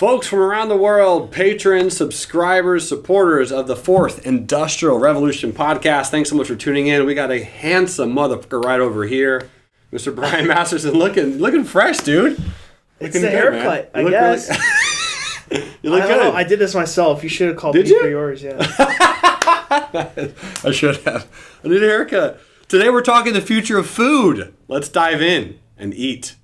Folks from around the world, patrons, subscribers, supporters of the Fourth Industrial Revolution podcast, thanks so much for tuning in. We got a handsome motherfucker right over here. Mr. Brian Masterson looking fresh, dude. It's the haircut, I guess. You look good. Know, I did this myself. You should have called me for yours, yeah. I should have. I need a haircut. Today we're talking the future of food. Let's dive in and eat.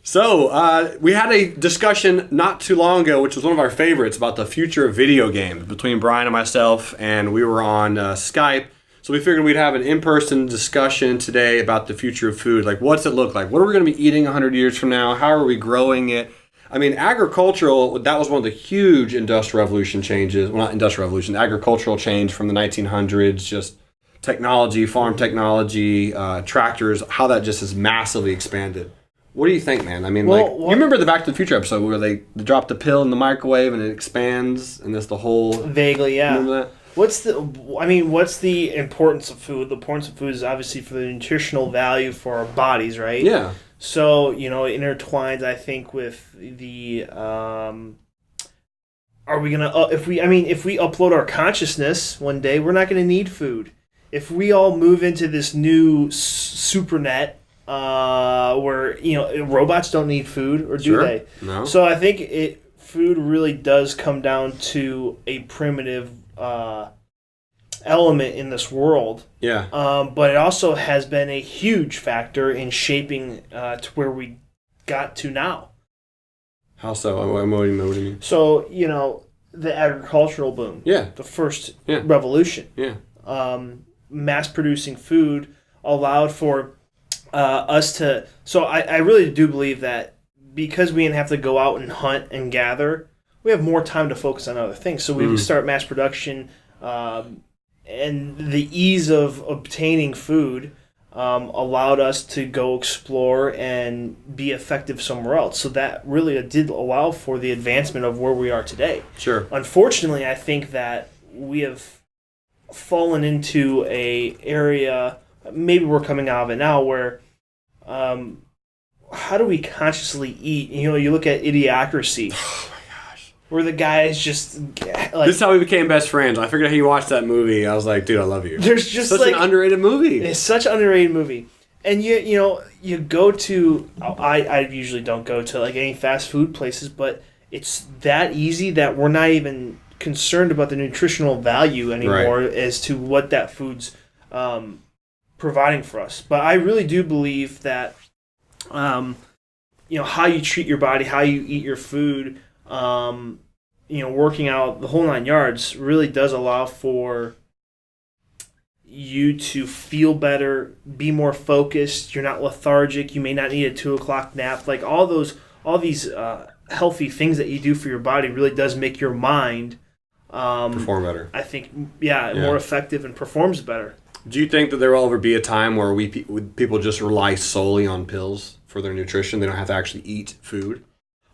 So, we had a discussion not too long ago, which was one of our favorites, about the future of video games between Brian and myself, and we were on Skype. So we figured we'd have an in-person discussion today about the future of food. Like, what's it look like? What are we going to be eating 100 years from now? How are we growing it? I mean, agricultural, that was one of the huge industrial revolution changes. Well, not industrial revolution, agricultural change from the 1900s, just technology, farm technology, tractors, how that just has massively expanded. What do you think, man? I mean, you remember the Back to the Future episode where they drop the pill in the microwave and it expands, and that's the whole... Vaguely, yeah. Remember that? What's the importance of food? The importance of food is obviously for the nutritional value for our bodies, right? Yeah. So, it intertwines, I think, with the... are we going to... if we upload our consciousness one day, we're not going to need food. If we all move into this new supernet... where robots don't need food, or do they? No. So I think food really does come down to a primitive element in this world. Yeah. But it also has been a huge factor in shaping to where we got to now. How so? What do you mean? So the agricultural boom. Yeah. The first revolution. Yeah. Mass producing food allowed for us to... So I really do believe that because we didn't have to go out and hunt and gather, we have more time to focus on other things. So we would start mass production, and the ease of obtaining food allowed us to go explore and be effective somewhere else. So that really did allow for the advancement of where we are today. Sure. Unfortunately, I think that we have fallen into a area... Maybe we're coming out of it now where how do we consciously eat? You look at Idiocracy. Oh my gosh. Where the guys just... this is how we became best friends. I figured out how you watched that movie. I was like, dude, I love you. There's just such an underrated movie. It's such an underrated movie. And you go to... I usually don't go to any fast food places, but it's that easy that we're not even concerned about the nutritional value anymore as to what that food's... providing for us. But I really do believe that how you treat your body, how you eat your food, working out, the whole 9 yards really does allow for you to feel better, be more focused. You're not lethargic. You may not need a 2:00 nap. All these healthy things that you do for your body really does make your mind perform better. I think, more effective and performs better. Do you think that there will ever be a time where people just rely solely on pills for their nutrition? They don't have to actually eat food?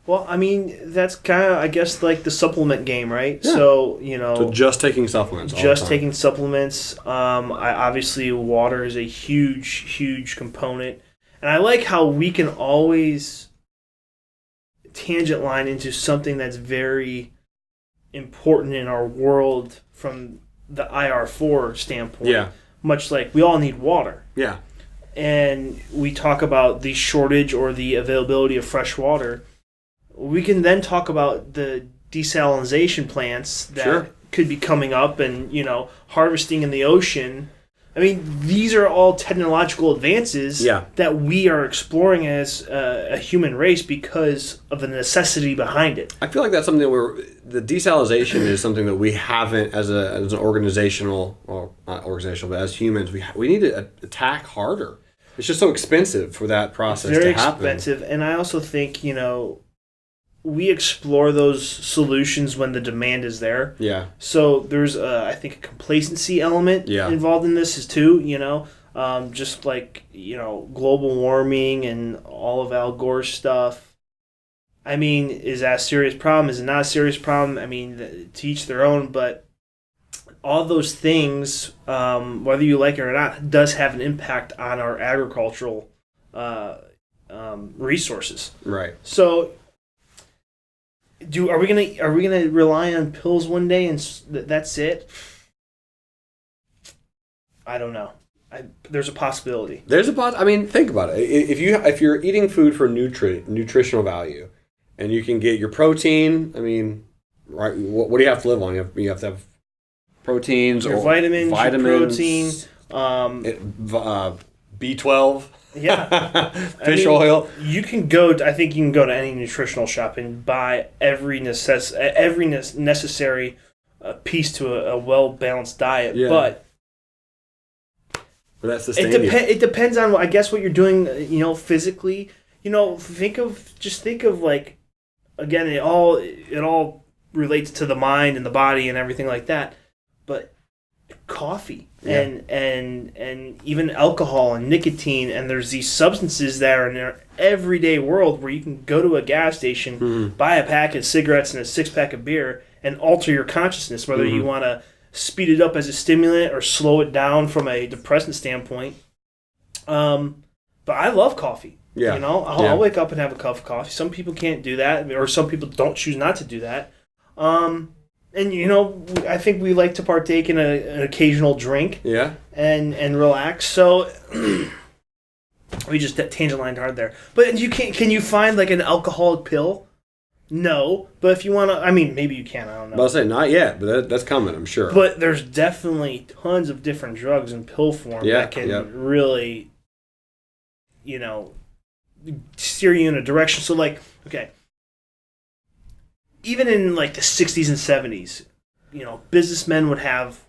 Well, I mean, that's kind of, I guess, like the supplement game, right? Yeah. So, just taking supplements all the time. Taking supplements. Obviously, water is a huge, huge component. And I like how we can always tangent line into something that's very important in our world from the IR4 standpoint. Yeah. Much like we all need water. Yeah. And we talk about the shortage or the availability of fresh water. We can then talk about the desalination plants that could be coming up and, harvesting in the ocean. I mean, these are all technological advances that we are exploring as a human race because of the necessity behind it. I feel like that's something where the desalination is something that we haven't, as an organizational, well, not organizational, but as humans, we need to attack harder. It's just so expensive for that process to happen. Very expensive, and I also think, we explore those solutions when the demand is there. Yeah. So there's, I think, a complacency element involved in this too, just like, global warming and all of Al Gore's stuff. I mean, is that a serious problem? Is it not a serious problem? I mean, to each their own, but all those things, whether you like it or not, does have an impact on our agricultural resources. Right. So, are we gonna rely on pills one day and that's it? I don't know. There's a possibility. I mean, think about it. If you're eating food for nutritional value, and you can get your protein, I mean, right? What do you have to live on? You have to have proteins Your or vitamins, your protein, B12. Yeah, Fish oil. You can go. I think you can go to any nutritional shop and buy every necessary piece to a well balanced diet. Yeah. But that's it depends on, I guess, what you're doing. Physically. Think of like, again, it all relates to the mind and the body and everything like that. But coffee and even alcohol and nicotine, and there's these substances that are in our everyday world where you can go to a gas station, buy a pack of cigarettes and a 6-pack of beer and alter your consciousness, whether you want to speed it up as a stimulant or slow it down from a depressant standpoint. But I love coffee. Yeah. I'll wake up and have a cup of coffee. Some people can't do that, or some people don't choose not to do that. And I think we like to partake in an occasional drink. Yeah. And relax. So we just tangent lined hard there. But can you find like an alcoholic pill? No. But if you want to, I mean, maybe you can. I don't know. I'll say not yet, but that's coming, I'm sure. But there's definitely tons of different drugs in pill form that can really, steer you in a direction. So like, okay. Even in like the 60s and 70s, businessmen would have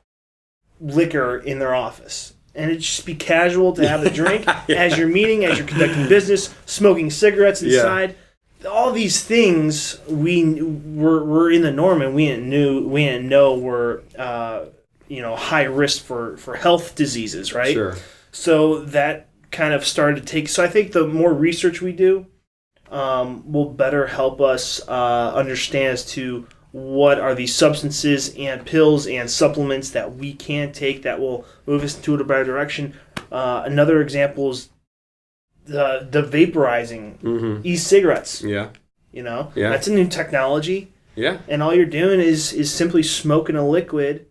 liquor in their office. And it'd just be casual to have a drink as you're meeting, as you're conducting business, smoking cigarettes inside. Yeah. All these things were in the norm, and we didn't know were high risk for health diseases, right? Sure. So that kind of started to take. So I think the more research we do, will better help us understand as to what are these substances and pills and supplements that we can take that will move us into a better direction. Another example is the vaporizing e-cigarettes. Yeah. That's a new technology. Yeah. And all you're doing is simply smoking a liquid,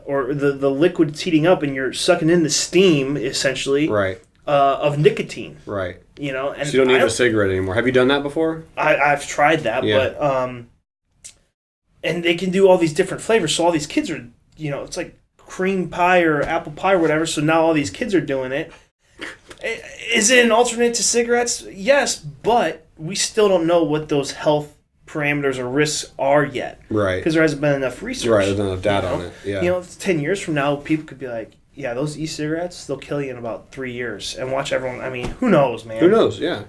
or the liquid's heating up, and you're sucking in the steam, essentially. Right. Of nicotine. Right. And so you don't need a cigarette anymore. Have you done that before? I've tried that, but and they can do all these different flavors. So all these kids are, it's like cream pie or apple pie or whatever. So now all these kids are doing it. Is it an alternate to cigarettes? Yes, but we still don't know what those health parameters or risks are yet. Right. Because there hasn't been enough research. Right, there's enough data on it. Yeah. 10 years from now, people could be like, yeah, those e-cigarettes, they'll kill you in about 3 years. And watch everyone, I mean, who knows, man? Who knows, yeah.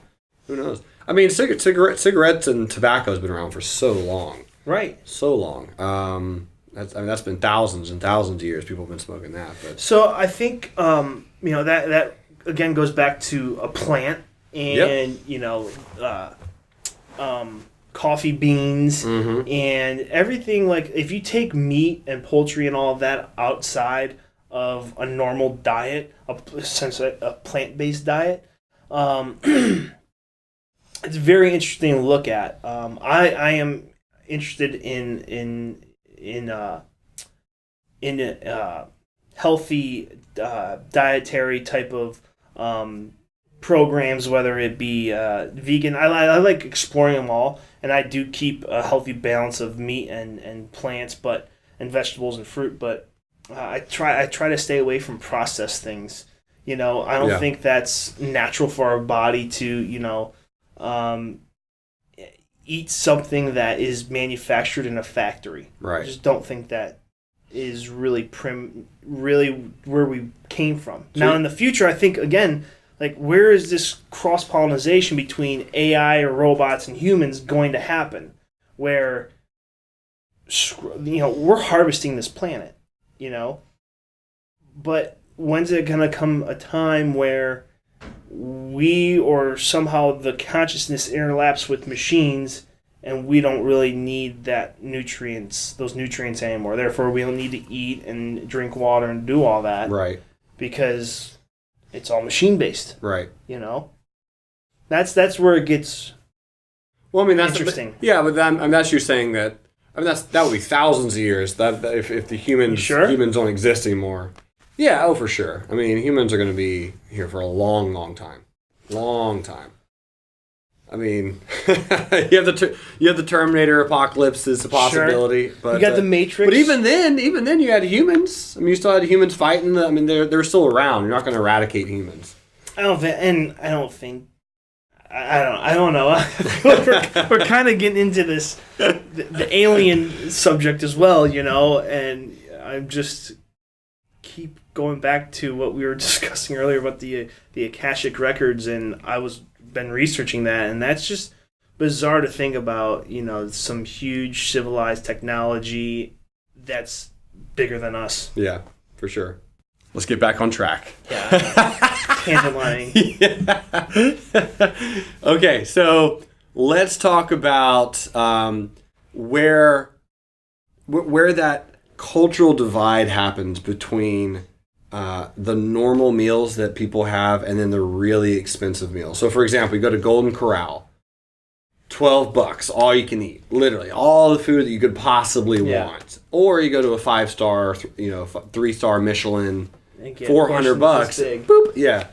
Who knows? I mean, cigarettes and tobacco has been around for so long. Right. So long. That's been thousands and thousands of years people have been smoking that. But. So I think, that again goes back to a plant and, coffee beans and everything. Like, if you take meat and poultry and all of that outside of a normal diet, essentially a plant-based diet, it's very interesting to look at. I am interested in healthy dietary type of programs, whether it be vegan. I like exploring them all, and I do keep a healthy balance of meat and plants, and vegetables and fruit, but I try to stay away from processed things. I don't think that's natural for our body to eat something that is manufactured in a factory. Right. I just don't think that is really where we came from. Now in the future, I think again, like, where is this cross-pollination between AI or robots and humans going to happen? Where we're harvesting this planet. But when's it going to come a time where we, or somehow the consciousness interlaps with machines and we don't really need those nutrients anymore. Therefore, we don't need to eat and drink water and do all that. Right. Because it's all machine based. Right. You know? That's where it gets that's interesting. But that's you saying that. That would be thousands of years. That if the humans don't exist anymore. Yeah. For sure. Humans are going to be here for a long, long time. Long time. You have the Terminator apocalypse is a possibility. Sure. But you got the Matrix. But even then, you had humans. You still had humans fighting. They're still around. You're not going to eradicate humans. I don't know. I feel like we're kind of getting into this the alien subject as well, and I'm just keep going back to what we were discussing earlier about the Akashic records, and been researching that, and that's just bizarre to think about. Some huge civilized technology that's bigger than us. Yeah, for sure. Let's get back on track. Yeah. Tangent lining. Yeah. Okay, so let's talk about where that cultural divide happens between the normal meals that people have and then the really expensive meals. So, for example, you go to Golden Corral, $12, all you can eat, literally all the food that you could possibly want. Or you go to a 5-star, 3-star Michelin, $400. Boop. Yeah.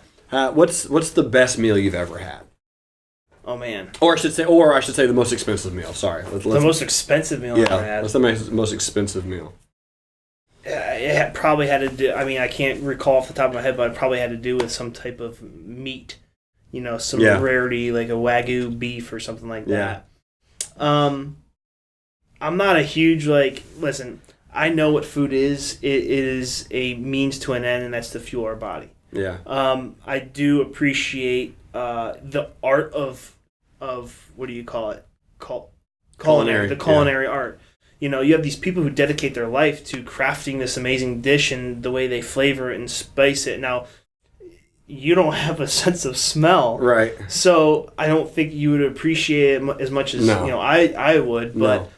What's the best meal you've ever had? Oh man. Or I should say the most expensive meal. Sorry. The most expensive meal I've ever had. What's the most expensive meal? It probably had to do. I can't recall off the top of my head, but it probably had to do with some type of meat. Some rarity like a Wagyu beef or something like that. I'm not a huge listen. I know what food is. It is a means to an end, and that's to fuel our body. Yeah. I do appreciate the art of what do you call it? Culinary. The culinary art. You have these people who dedicate their life to crafting this amazing dish and the way they flavor it and spice it. Now, you don't have a sense of smell, right? So I don't think you would appreciate it as much as I would. But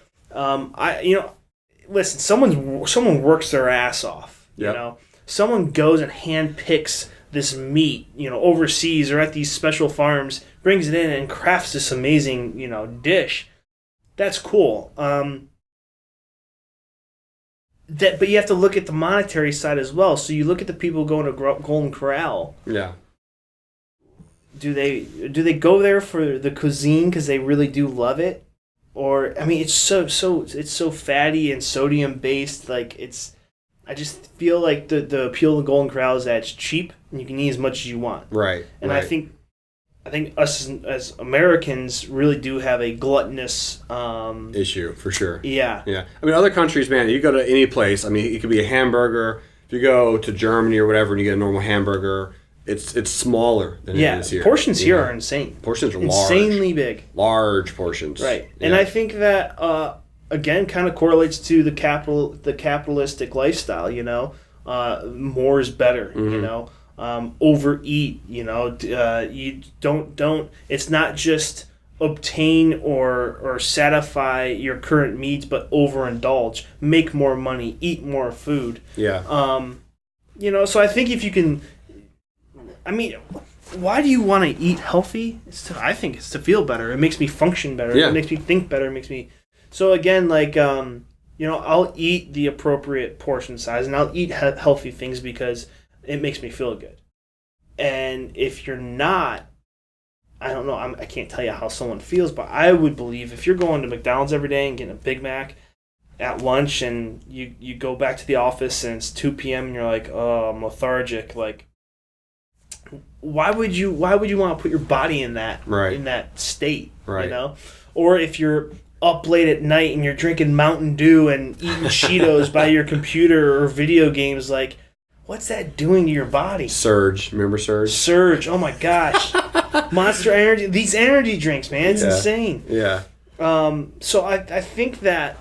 listen, someone works their ass off. Yep. Someone goes and hand picks this meat, overseas or at these special farms, brings it in and crafts this amazing, dish. That's cool. But you have to look at the monetary side as well. So you look at the people going to Golden Corral. Yeah. Do they go there for the cuisine because they really do love it, or it's so fatty and sodium based. I just feel like the appeal of the Golden Corral is that it's cheap and you can eat as much as you want. Right. And I think us as Americans really do have a gluttonous issue for sure. Yeah. Yeah. Other countries, man, you go to any place. It could be a hamburger. If you go to Germany or whatever and you get a normal hamburger, it's smaller than it is here. Portions here are insane. Portions are insanely big. Large portions. Right. Yeah. And I think that again kind of correlates to the capitalistic lifestyle. More is better. Mm-hmm. Overeat. You don't. It's not just obtain or satisfy your current needs, but overindulge, make more money, eat more food. Yeah. So I think if you can. Why do you want to eat healthy? I think it's to feel better. It makes me function better. Yeah. It makes me think better. It makes me... So again, I'll eat the appropriate portion size, and I'll eat healthy things because it makes me feel good. And if you're not, I don't know, I can't tell you how someone feels, but I would believe if you're going to McDonald's every day and getting a Big Mac at lunch, and you go back to the office and it's 2 p.m. and you're like, oh, I'm lethargic, why would you want to put your body in that state, right. Or if you're up late at night and you're drinking Mountain Dew and eating Cheetos by your computer or video games, what's that doing to your body? Surge, remember Surge? Surge, oh my gosh. Monster Energy, these energy drinks, man, it's insane. Yeah. So I think the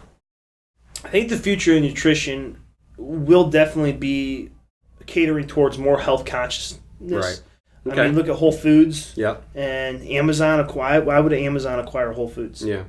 future of nutrition will definitely be catering towards more health consciousness. Right. Okay. Look at Whole Foods. Yep. And Amazon acquire. Why would Amazon acquire Whole Foods? Yeah.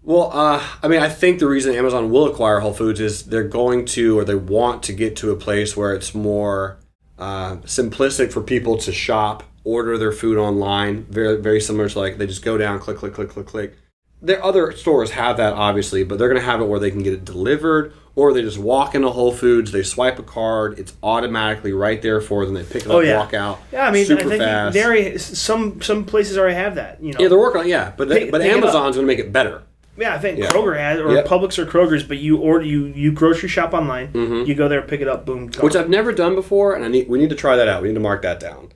Well, I mean, I think the reason Amazon will acquire Whole Foods is they're going to, or they want to get to a place where it's more simplistic for people to shop, order their food online. Very, very similar to like they just go down, click, click, click, click, click. There other stores have that obviously, but they're going to have it where they can get it delivered, or they just walk into Whole Foods, they swipe a card, it's automatically right there for them. They pick it up, walk out. Yeah, I mean, super I think fast. they already, some places already have that. You know. Yeah, they're working on but Amazon's going to make it better. Yeah, I think Kroger has, or Publix or Kroger's, but you grocery shop online, you go there, pick it up, boom, gone. Which I've never done before, and we need to try that out. We need to mark that down.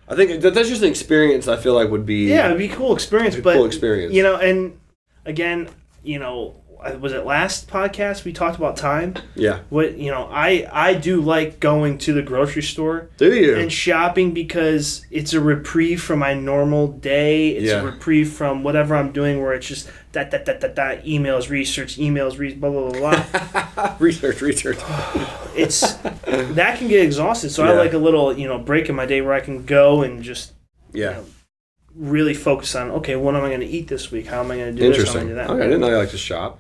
I think that's just an experience I feel like would be... Yeah, it'd be a cool experience, but... Cool experience. You know, and again, you know, was it last podcast we talked about time? Yeah. What I do like going to the grocery store. Do you? And shopping because it's a reprieve from my normal day. It's a reprieve from whatever I'm doing where it's just emails, research, blah, blah, blah, blah. research. It's that can get exhausted. So I like a little, break in my day where I can go and just really focus on, okay, what am I going to eat this week? How am I going to do this? How am I going to do that? Okay, I didn't know you like to shop.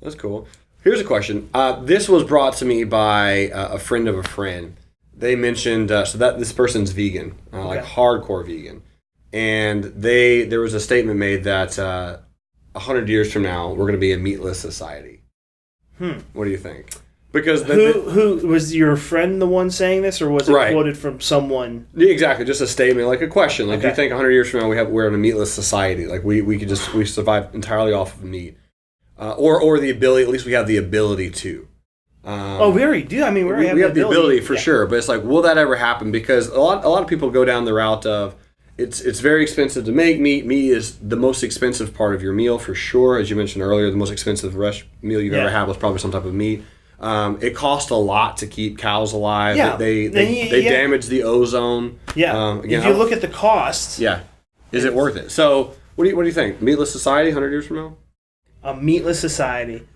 That's cool. Here's a question. This was brought to me by a friend of a friend. They mentioned this person's vegan, like hardcore vegan, and there was a statement made that 100 years from now we're going to be a meatless society. What do you think? Because who was your friend the one saying this, or was it quoted from someone? Exactly, just a statement, like a question. Like, do you think 100 years from now we're in a meatless society? Like we survive entirely off of meat, or the ability? At least we have the ability to. We already do. I mean, we have the ability for sure. But it's like, will that ever happen? Because a lot of people go down the route of it's very expensive to make meat. Meat is the most expensive part of your meal for sure. As you mentioned earlier, the most expensive meal you've ever had was probably some type of meat. It costs a lot to keep cows alive. Yeah. They damage the ozone. Yeah. Again, if you look at the costs. Yeah. Is it worth it? So, what do you think? Meatless society 100 years from now? A meatless society.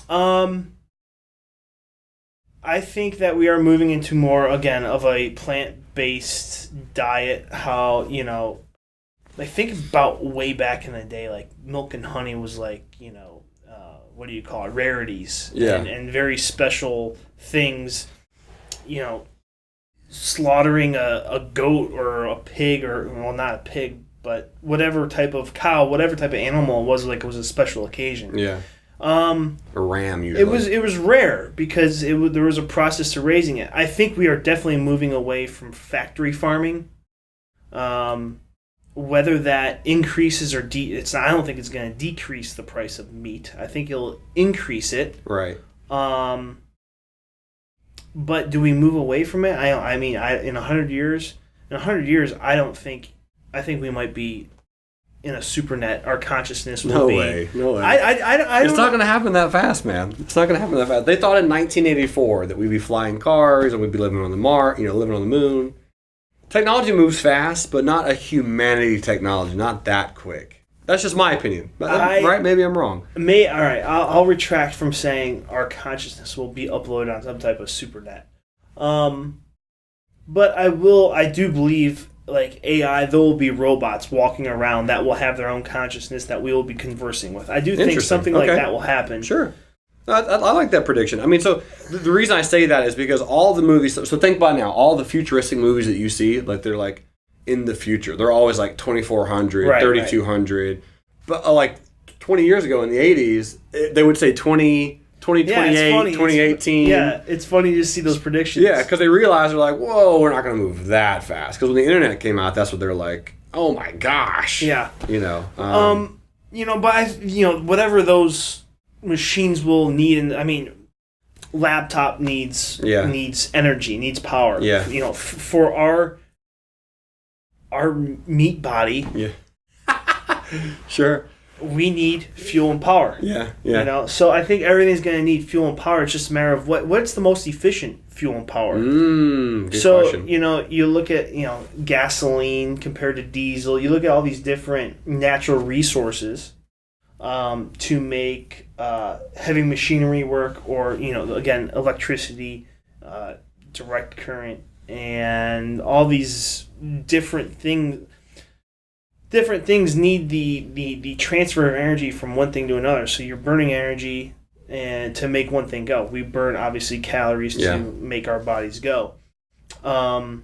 I think that we are moving into more, again, of a plant-based diet. How, I think about way back in the day, like milk and honey was like, what do you call it? Rarities. Yeah. And very special things. Slaughtering a goat or a pig, or, well, not a pig, but whatever type of cow, whatever type of animal it was a special occasion. Yeah. A ram usually. It was rare because there was a process to raising it. I think we are definitely moving away from factory farming. Whether that increases or I don't think it's going to decrease the price of meat. I think it'll increase it. Right. But do we move away from it? In 100 years, I think we might be in a supernet. Our consciousness will be. No way. It's not going to happen that fast, man. It's not going to happen that fast. They thought in 1984 that we'd be flying cars and we'd be living on the living on the moon. Technology moves fast, but not a humanity technology. Not that quick. That's just my opinion. Right? Maybe I'm wrong. All right. I'll retract from saying our consciousness will be uploaded on some type of supernet. But I do believe, like AI, there will be robots walking around that will have their own consciousness that we will be conversing with. I do think something like that will happen. Sure. I like that prediction. I mean, so the reason I say that is because all the movies... So think about now, all the futuristic movies that you see, like they're like in the future. They're always like 2400, 3200. Right. But like 20 years ago in the 80s, they would say 2028, 2018. It's funny to see those predictions. Yeah, because they realize they're like, whoa, we're not going to move that fast. Because when the internet came out, that's what they're like, oh my gosh. Yeah. But whatever those machines will need, and laptop needs energy, needs power. Yeah. For our meat body. Yeah. Sure. We need fuel and power. Yeah. So I think everything's going to need fuel and power. It's just a matter of what's the most efficient fuel and power. Good question. You look at gasoline compared to diesel. You look at all these different natural resources to make heavy machinery work, or again, electricity, direct current, and all these different things. different things need the transfer of energy from one thing to another. So you're burning energy and to make one thing go. We burn obviously calories to make our bodies go. Now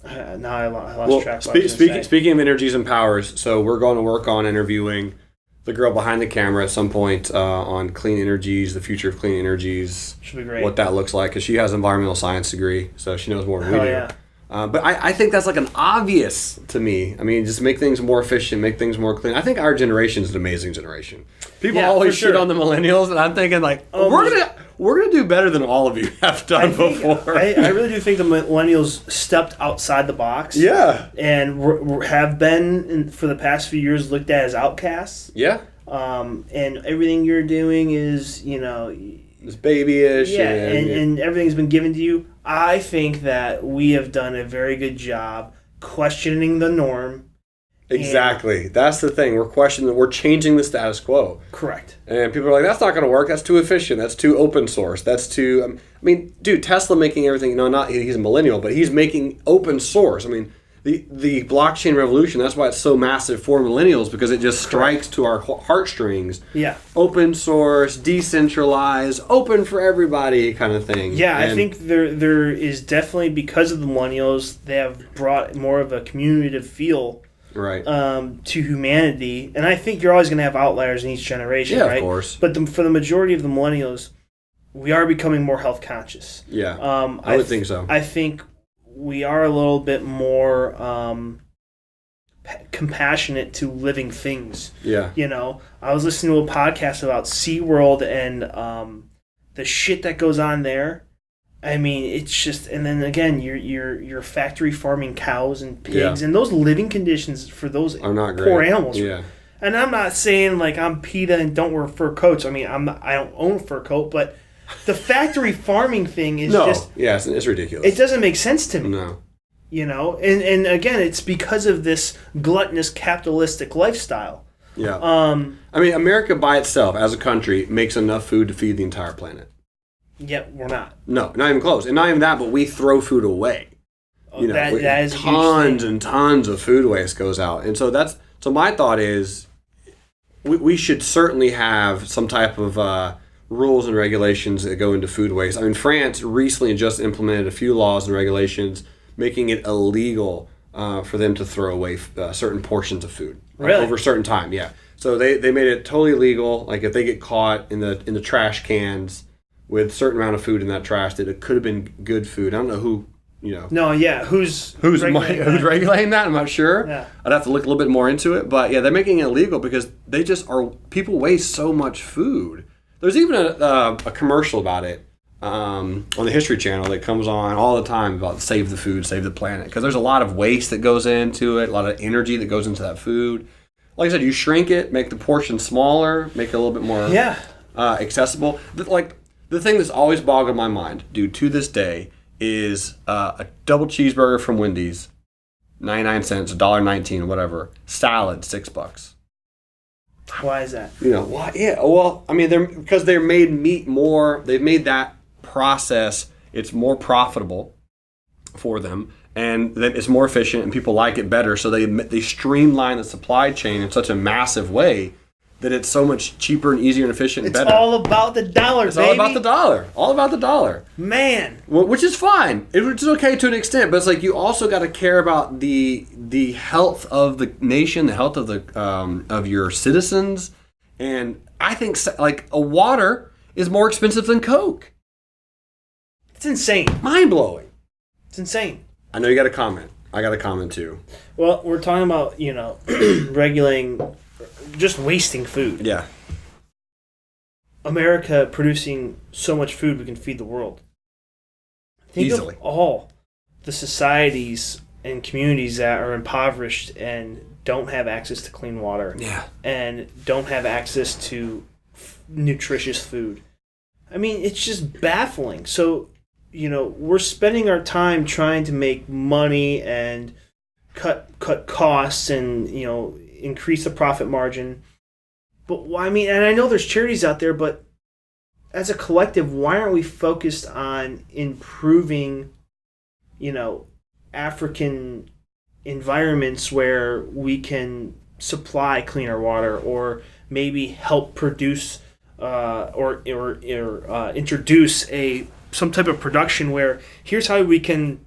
I lost track. Speaking of energies and powers, so we're going to work on interviewing the girl behind the camera at some point on clean energies, the future of clean energies. Should be great. What that looks like, because she has an environmental science degree, so she knows more than we do. Yeah. But I think that's like an obvious to me. I mean, just make things more efficient, make things more clean. I think our generation is an amazing generation. People always shit on the millennials, and I'm thinking like, we're gonna do better than all of you have done before. I really do think the millennials stepped outside the box. Yeah, and have been for the past few years looked at as outcasts. Yeah. And everything you're doing is it's babyish. Yeah, and everything's been given to you. I think that we have done a very good job questioning the norm. Exactly. That's the thing. We're changing the status quo. Correct. And people are like, that's not going to work. That's too efficient. That's too open source. That's too... I mean, dude, Tesla making everything... he's a millennial, but he's making open source. I mean, the blockchain revolution, that's why it's so massive for millennials, because it just strikes to our heartstrings. Yeah. Open source, decentralized, open for everybody kind of thing. Yeah, I think there is definitely, because of the millennials, they have brought more of a community feel to humanity. And I think you're always going to have outliers in each generation, right? Yeah, of course. But for the majority of the millennials, we are becoming more health conscious. Yeah, I would think so. I think we are a little bit more compassionate to living things. Yeah. I was listening to a podcast about SeaWorld and the shit that goes on there. I mean, it's just, and then again, you're factory farming cows and pigs, and those living conditions for those are not poor great. Animals. Yeah. And I'm not saying like I'm PETA and don't wear fur coats. I mean, I don't own a fur coat, but the factory farming thing is it's ridiculous. It doesn't make sense to me. No. And again, it's because of this gluttonous capitalistic lifestyle. Yeah. I mean, America by itself as a country makes enough food to feed the entire planet. Yet we're not. No, not even close. And not even that, but we throw food away. That is tons and tons of food waste goes out. And so my thought is we should certainly have some type of rules and regulations that go into food waste. I mean, France recently just implemented a few laws and regulations making it illegal for them to throw away certain portions of food over a certain time. Yeah, so they made it totally illegal. Like if they get caught in the trash cans with a certain amount of food in that trash, that it could have been good food. I don't know who. No, yeah, who's regulating that? I'm not sure. Yeah. I'd have to look a little bit more into it. But yeah, they're making it illegal because they just are. People waste so much food. There's even a commercial about it on the History Channel that comes on all the time about save the food, save the planet. Because there's a lot of waste that goes into it, a lot of energy that goes into that food. Like I said, you shrink it, make the portion smaller, make it a little bit more accessible. The thing that's always boggled my mind, dude, to this day, is a double cheeseburger from Wendy's, 99 cents, $1.19, whatever. Salad, $6. Why is that? Why? Yeah. Well, I mean, because they're made meat more. They've made that process. It's more profitable for them, and then it's more efficient, and people like it better. So they streamline the supply chain in such a massive way that it's so much cheaper and easier and efficient and better. It's all about the dollar, baby. All about the dollar. All about the dollar. Man. Well, which is fine. Which is okay to an extent, but it's like you also got to care about the health of the nation, the health of of your citizens, and I think like a water is more expensive than Coke. It's insane. Mind blowing. It's insane. I know you got a comment. I got a comment too. Well, we're talking about regulating. Just wasting food. Yeah. America producing so much food we can feed the world. Think easily. Of all the societies and communities that are impoverished and don't have access to clean water. Yeah. And don't have access to nutritious food. I mean, it's just baffling. So, we're spending our time trying to make money and cut costs and, increase the profit margin. But I mean, and I know there's charities out there, but as a collective, why aren't we focused on improving, African environments where we can supply cleaner water, or maybe help produce or introduce some type of production where here's how we can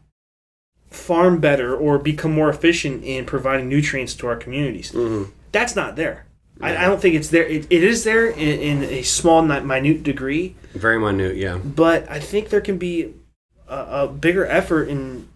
farm better or become more efficient in providing nutrients to our communities. Mm-hmm. That's not there. Yeah. I don't think it's there. It is there in a small, minute degree. Very minute, yeah. But I think there can be a bigger effort in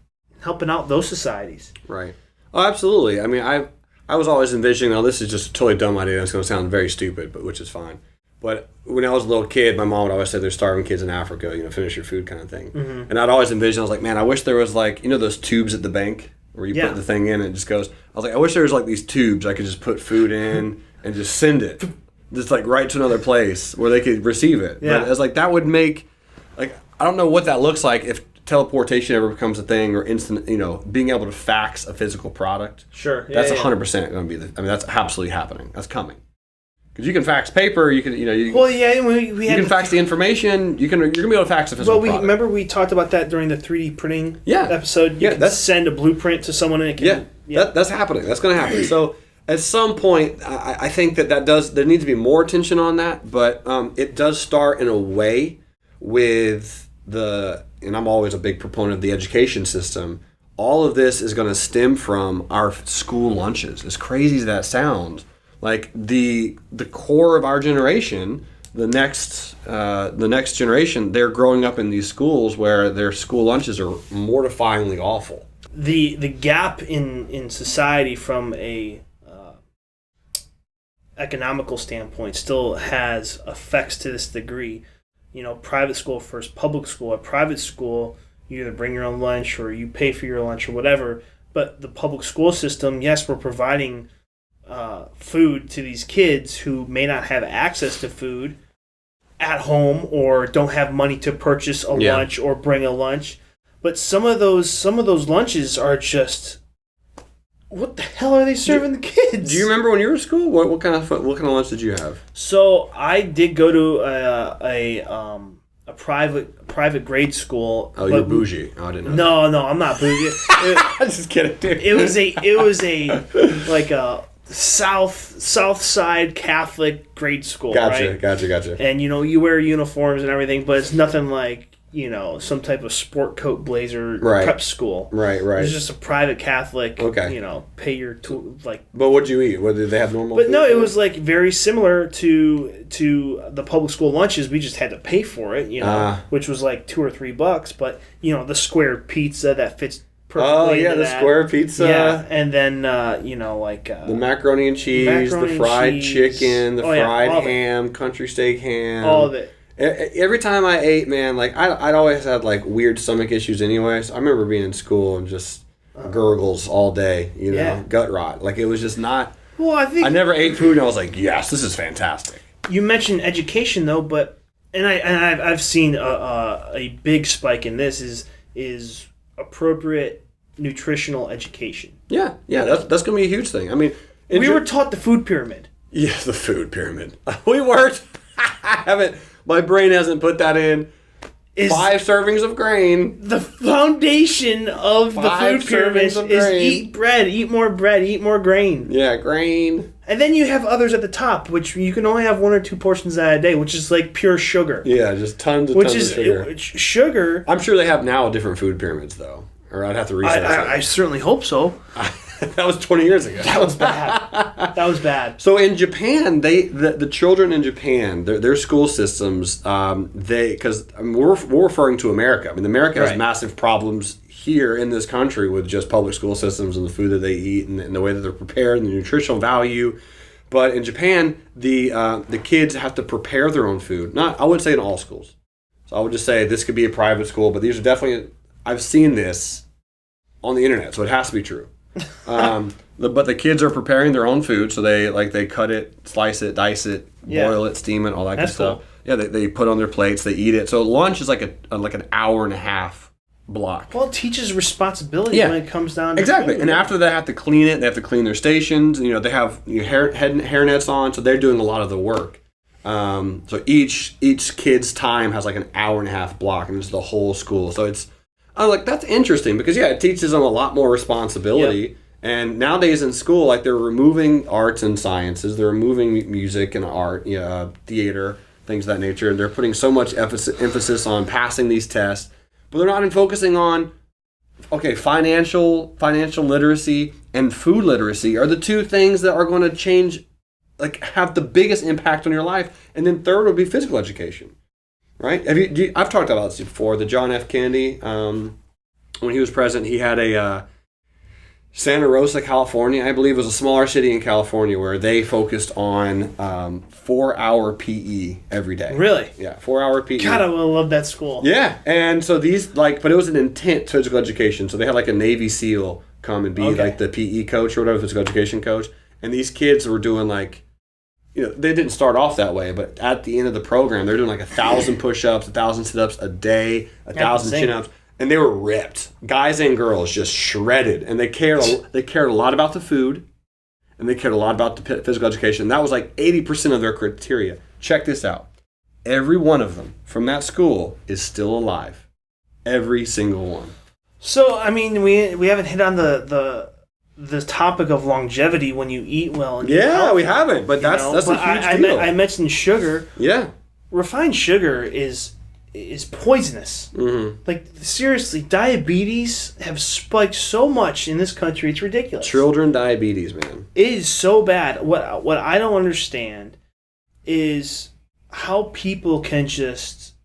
helping out those societies. Right. Oh, absolutely. I mean, I was always envisioning, now this is just a totally dumb idea, it's going to sound very stupid, but which is fine. But when I was a little kid, my mom would always say there's starving kids in Africa, finish your food kind of thing. Mm-hmm. And I'd always envision, I was like, man, I wish there was like, those tubes at the bank where you put the thing in and it just goes. I was like, I wish there was like these tubes I could just put food in and just send it. Just like right to another place where they could receive it. Yeah. But I was like, that would make, like, I don't know what that looks like if teleportation ever becomes a thing, or instant, being able to fax a physical product. Sure. Yeah, that's 100% going to be that's absolutely happening. That's coming. Because you can fax paper, you can, we can fax the information. You're going to be able to fax a physical product. Remember we talked about that during the 3D printing episode. You can send a blueprint to someone and it can. That's happening. That's going to happen. So at some point, I think there needs to be more attention on that, but it does start in a way with and I'm always a big proponent of the education system. All of this is going to stem from our school lunches. As crazy as that sounds, like the core of our generation, the next generation, they're growing up in these schools where their school lunches are mortifyingly awful. The gap in society from a economical standpoint still has effects to this degree. Private school versus public school. At private school, you either bring your own lunch or you pay for your lunch or whatever. But the public school system, yes, we're providing food to these kids who may not have access to food at home or don't have money to purchase a lunch or bring a lunch. But some of those lunches are just, what the hell are they serving the kids? Do you remember when you were in school? What kind of lunch did you have? So I did go to a private grade school. Oh, you're bougie. Oh, I didn't know. No, I'm not bougie. I'm just kidding, dude. It was a like a south side Catholic grade school. Right? Gotcha. And you wear uniforms and everything, but it's nothing like some type of sport coat blazer prep school. Right. It's just a private Catholic. Okay. Pay your like. But what'd you eat? What did they have normal? But food? No, it was like very similar to the public school lunches. We just had to pay for it, which was like $2 or $3. But the square pizza that fits perfectly. Oh yeah, the square pizza. Yeah, and then the macaroni and cheese, the fried chicken, the fried ham, country steak ham, all of it. Every time I ate, man, like I'd always had like weird stomach issues anyway. So I remember being in school and just gurgles all day, gut rot. Like it was just not. Well, I never ate food and I was like, yes, this is fantastic. You mentioned education though, but I've seen a big spike in this is appropriate nutritional education. Yeah, that's gonna be a huge thing. I mean, we were taught the food pyramid. Yeah, the food pyramid. We weren't. I haven't. My brain hasn't put that in. 5 servings of grain. The foundation of the food pyramid is eat bread, eat more grain. Yeah, grain. And then you have others at the top, which you can only have 1 or 2 portions a day, which is like pure sugar. Yeah, just tons of sugar. Sugar. I'm sure they have now different food pyramids, though. Or I'd have to research that. I certainly hope so. That was 20 years ago. That was bad. So in Japan, the children in Japan, their school systems, because we're referring to America. I mean, America has massive problems here in this country with just public school systems and the food that they eat and the way that they're prepared and the nutritional value. But in Japan, the kids have to prepare their own food. I wouldn't say in all schools. So I would just say this could be a private school, but these are definitely, I've seen this on the internet, so it has to be true. But the kids are preparing their own food, so they cut it, slice it, dice it, boil it, steam it, all that good stuff. Cool. Yeah, they put on their plates, they eat it. So lunch is like an hour and a half block. Well, it teaches responsibility when it comes down to exactly. food. And after they have to clean it, they have to clean their stations. They have hair nets on, so they're doing a lot of the work. So each kid's time has like an hour and a half block, and it's the whole school. So it's. I'm like, that's interesting because, it teaches them a lot more responsibility. Yep. And nowadays in school, like they're removing arts and sciences, they're removing music and art, theater, things of that nature, and they're putting so much emphasis on passing these tests, but they're not even focusing on, okay, financial literacy and food literacy are the two things that are going to change, like have the biggest impact on your life. And then third would be physical education, right? I've talked about this before. The John F. Kennedy, when he was president, he had a Santa Rosa, California, I believe, was a smaller city in California where they focused on 4-hour PE every day. Really? Yeah, 4-hour PE. God, I would love that school. Yeah, and so these but it was an intense physical education. So they had like a Navy SEAL come and be like the PE coach or whatever, physical education coach, and these kids were doing like, they didn't start off that way, but at the end of the program, they're doing like 1,000 push-ups, 1,000 sit-ups a day, 1,000 chin-ups. And they were ripped, guys and girls, just shredded, and they cared a lot about the food, and they cared a lot about the physical education. That was like 80% of their criteria. Check this out: every one of them from that school is still alive, every single one. So I mean, we haven't hit on the topic of longevity when you eat well. And we haven't, but that's a huge deal. I mentioned sugar. Yeah, refined sugar is poisonous. Mm-hmm. Like, seriously, diabetes have spiked so much in this country, it's ridiculous. Children diabetes, man. It is so bad. What I don't understand is how people can just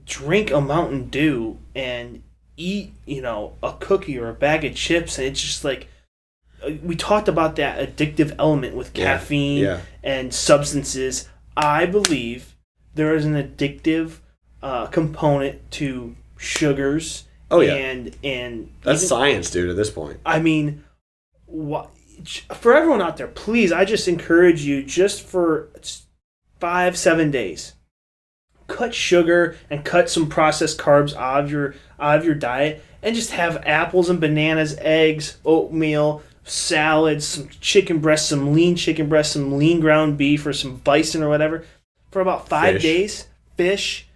drink a Mountain Dew and eat, a cookie or a bag of chips, and it's just like, we talked about that addictive element with caffeine and substances. I believe there is an addictive component to sugars. And that's science, dude, at this point. I mean, for everyone out there, please, I just encourage you, just for 5-7 days, cut sugar and cut some processed carbs out of your diet, and just have apples and bananas, eggs, oatmeal, salads, some chicken breast, some lean chicken breast, some lean ground beef, or some bison or whatever, for about 5 days. Fish.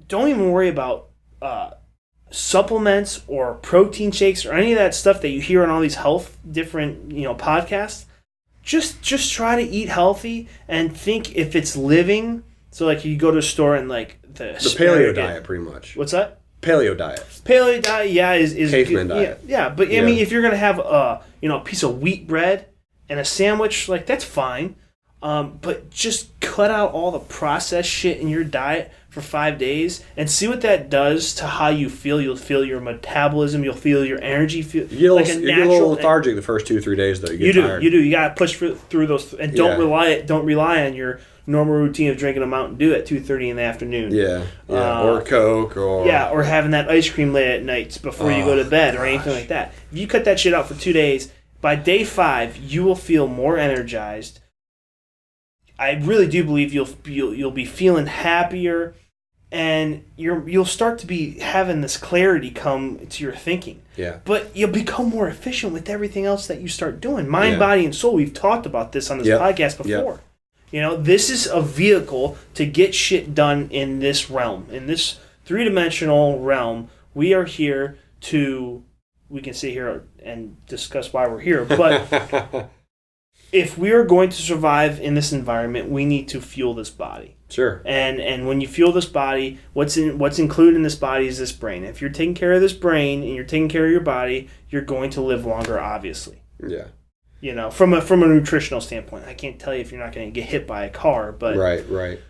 Don't even worry about supplements or protein shakes or any of that stuff that you hear on all these different podcasts. Just try to eat healthy and think if it's living. So like you go to a store and like the paleo diet, pretty much. What's that? Paleo diet. Paleo diet, is caveman diet. Yeah, but I mean, if you're gonna have a piece of wheat bread and a sandwich, like that's fine. But just cut out all the processed shit in your diet for 5 days and see what that does to how you feel. You'll feel your metabolism. You'll feel your energy. You get a little lethargic the first 2-3 days, though. You do. You gotta push through those, and don't rely on your normal routine of drinking a Mountain Dew at 2:30 in the afternoon. Or Coke, or having that ice cream late at night before you go to bed, or anything like that. If you cut that shit out for 2 days, by day 5 you will feel more energized. I really do believe you'll be feeling happier, and you'll start to be having this clarity come to your thinking. Yeah. But you'll become more efficient with everything else that you start doing. Mind, body, and soul. We've talked about this on this podcast before. This is a vehicle to get shit done in this realm, in this 3-dimensional realm. We are here to. We can sit here and discuss why we're here, but. If we are going to survive in this environment, we need to fuel this body. Sure. And when you fuel this body, what's included in this body is this brain. If you're taking care of this brain and you're taking care of your body, you're going to live longer, obviously. Yeah. From a nutritional standpoint. I can't tell you if you're not going to get hit by a car, but Right.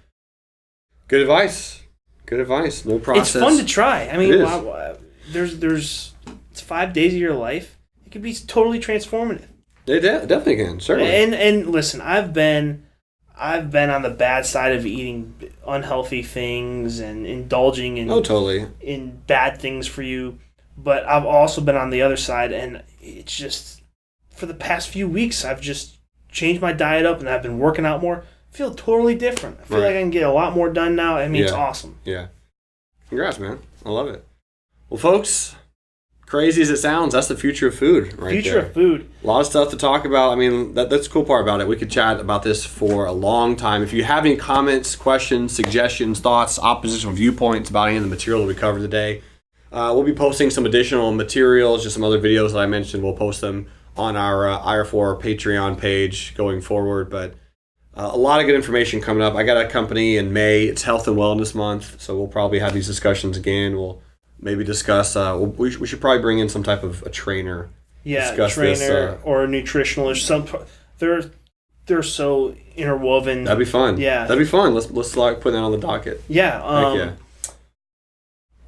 Good advice. No process. It's fun to try. I mean, there's 5 days of your life. It could be totally transformative. They definitely can, certainly. And listen, I've been on the bad side of eating unhealthy things and indulging in in bad things for you, but I've also been on the other side, and it's just for the past few weeks I've just changed my diet up, and I've been working out more. I feel totally different. I feel like I can get a lot more done now. I mean, it's awesome. Yeah. Congrats, man. I love it. Well, folks, crazy as it sounds, that's the future of food right there. Future of food. A lot of stuff to talk about. I mean, that's the cool part about it. We could chat about this for a long time. If you have any comments, questions, suggestions, thoughts, oppositional viewpoints about any of the material that we covered today, we'll be posting some additional materials, just some other videos that I mentioned. We'll post them on our IR4 Patreon page going forward. But a lot of good information coming up. I got a company in May. It's Health and Wellness Month, so we'll probably have these discussions again. We'll maybe discuss. We should probably bring in some type of a trainer. Yeah, a trainer or a nutritionalist. They're so interwoven. That'd be fun. Yeah, that'd be fun. Let's like put that on the docket. Yeah. Yeah.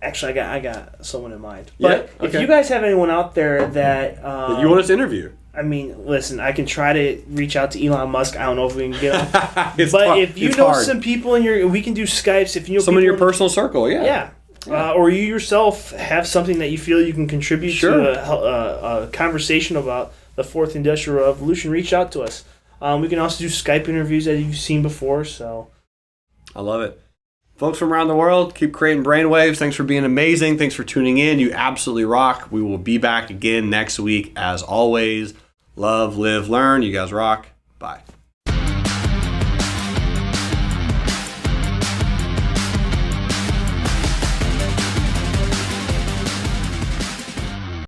Actually, I got someone in mind. But yeah, okay. If you guys have anyone out there that you want us to interview, I mean, listen, I can try to reach out to Elon Musk. I don't know if we can get him. If you know hard. some people we can do Skypes. If you know some in your personal circle, yeah. Or you yourself have something that you feel you can contribute to a conversation about the fourth industrial revolution, reach out to us. We can also do Skype interviews that you've seen before. So, I love it. Folks from around the world, keep creating brainwaves. Thanks for being amazing. Thanks for tuning in. You absolutely rock. We will be back again next week. As always, love, live, learn. You guys rock. Bye.